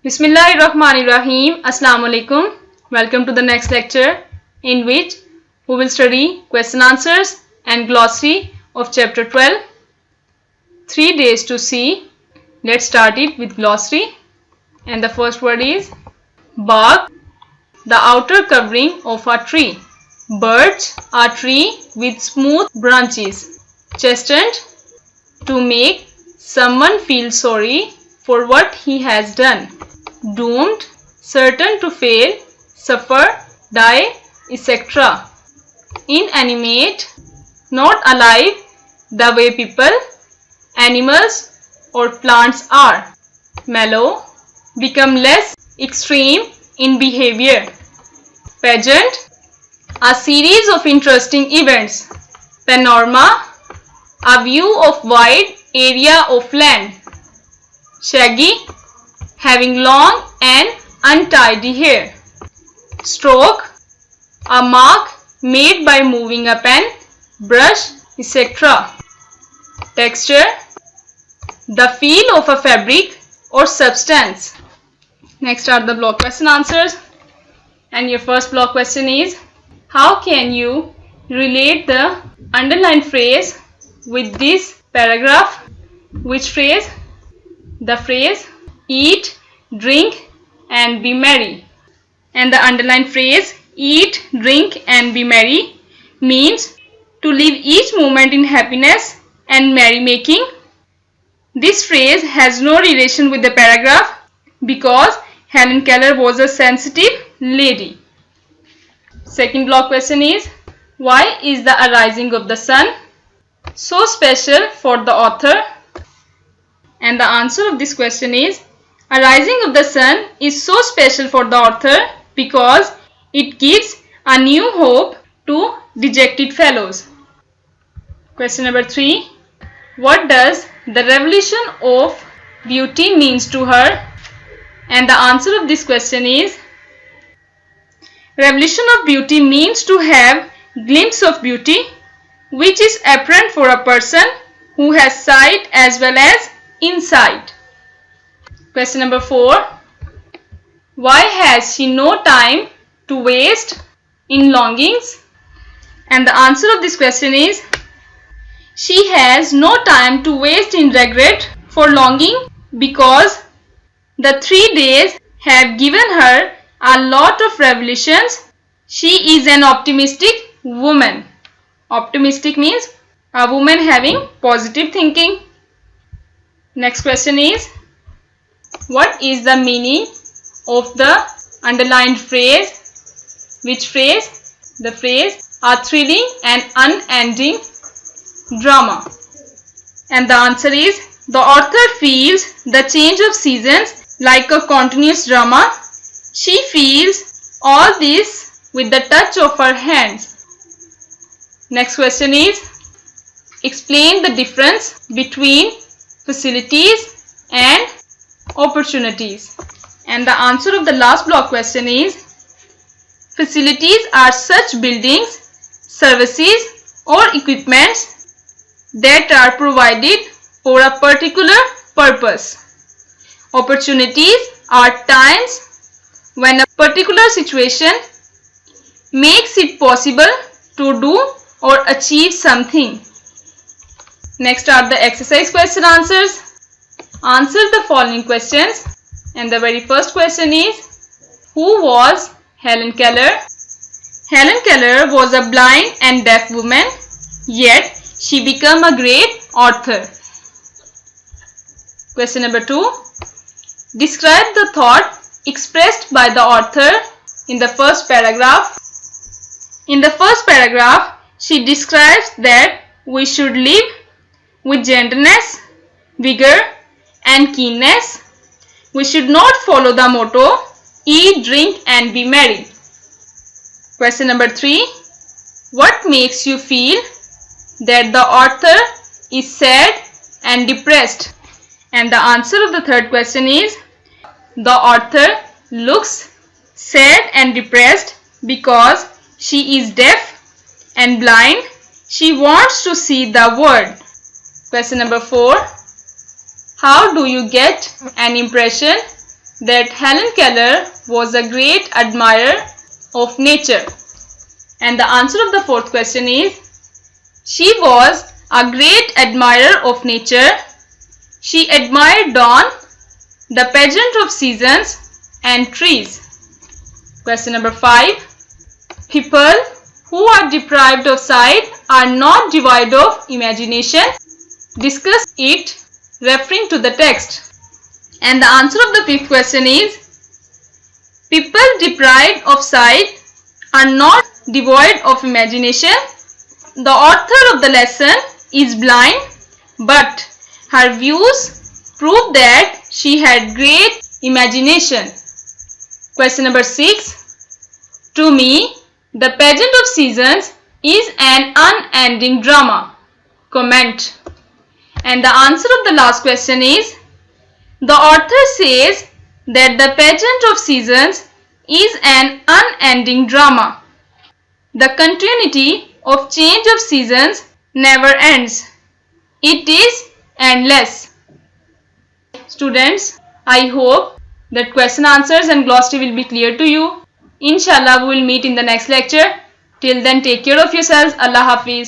Bismillahirrahmanirrahim. Assalamu alaikum. Welcome to the next lecture in which we will study question answers and glossary of chapter 12, 3 days to see. Let's start it with glossary. And the first word is bark, the outer covering of a tree. Birch, a tree with smooth branches. Chestnut, to make someone feel sorry for what he has done. Doomed, certain to fail, suffer, die, etc. Inanimate, not alive the way people, animals or plants are. Mellow, become less extreme in behavior. Pageant, a series of interesting events. Panorama, a view of wide area of land. Shaggy, having long and untidy hair. Stroke, a mark made by moving a pen, brush, etc. Texture, the feel of a fabric or substance. Next are the block question answers. And your first block question is, how can you relate the underlined phrase with this paragraph? Which phrase? The phrase eat, drink and be merry. And the underlined phrase eat, drink and be merry means to live each moment in happiness and merrymaking. This phrase has no relation with the paragraph because Helen Keller was a sensitive lady. Second block question is, why is the arising of the sun so special for the author? And the answer of this question is, arising of the sun is so special for the author because it gives a new hope to dejected fellows. Question number 3. What does the revolution of beauty means to her? And the answer of this question is, revolution of beauty means to have glimpse of beauty which is apparent for a person who has sight as well as insight. Question number 4. Why has she no time to waste in longings? And the answer of this question is, she has no time to waste in regret for longing because the 3 days have given her a lot of revelations. She is an optimistic woman. Optimistic means a woman having positive thinking. Next question is, what is the meaning of the underlined phrase? Which phrase? The phrase a thrilling and unending drama. And the answer is, the author feels the change of seasons like a continuous drama. She feels all this with the touch of her hands. Next question is, explain the difference between facilities and opportunities. And the answer of the last block question is, facilities are such buildings, services or equipments that are provided for a particular purpose. Opportunities are times when a particular situation makes it possible to do or achieve something. Next are the exercise question answers. Answer the following questions. And the very first question is, who was Helen Keller? Helen Keller was a blind and deaf woman, yet she became a great author. Question number 2. Describe the thought expressed by the author in the first paragraph. In the first paragraph, she describes that we should live with gentleness, vigor and keenness. We should not follow the motto, eat, drink and be merry. Question number 3. What makes you feel that the author is sad and depressed? And the answer of the third question is, the author looks sad and depressed because she is deaf and blind. She wants to see the world. Question number 4. How do you get an impression that Helen Keller was a great admirer of nature. And the answer of the fourth question is, she was a great admirer of nature. She admired dawn, the pageant of seasons, and trees. Question number 5. People who are deprived of sight are not devoid of imagination. Discuss it referring to the text. And the answer of the fifth question is, people deprived of sight are not devoid of imagination. The author of the lesson is blind, but her views prove that she had great imagination. Question number 6. To me, the pageant of seasons is an unending drama. Comment. And the answer of the last question is, the author says that the pageant of seasons is an unending drama. The continuity of change of seasons never ends. It is endless. Students, I hope that question answers and glossary will be clear to you. Inshallah, we will meet in the next lecture. Till then, take care of yourselves. Allah Hafiz.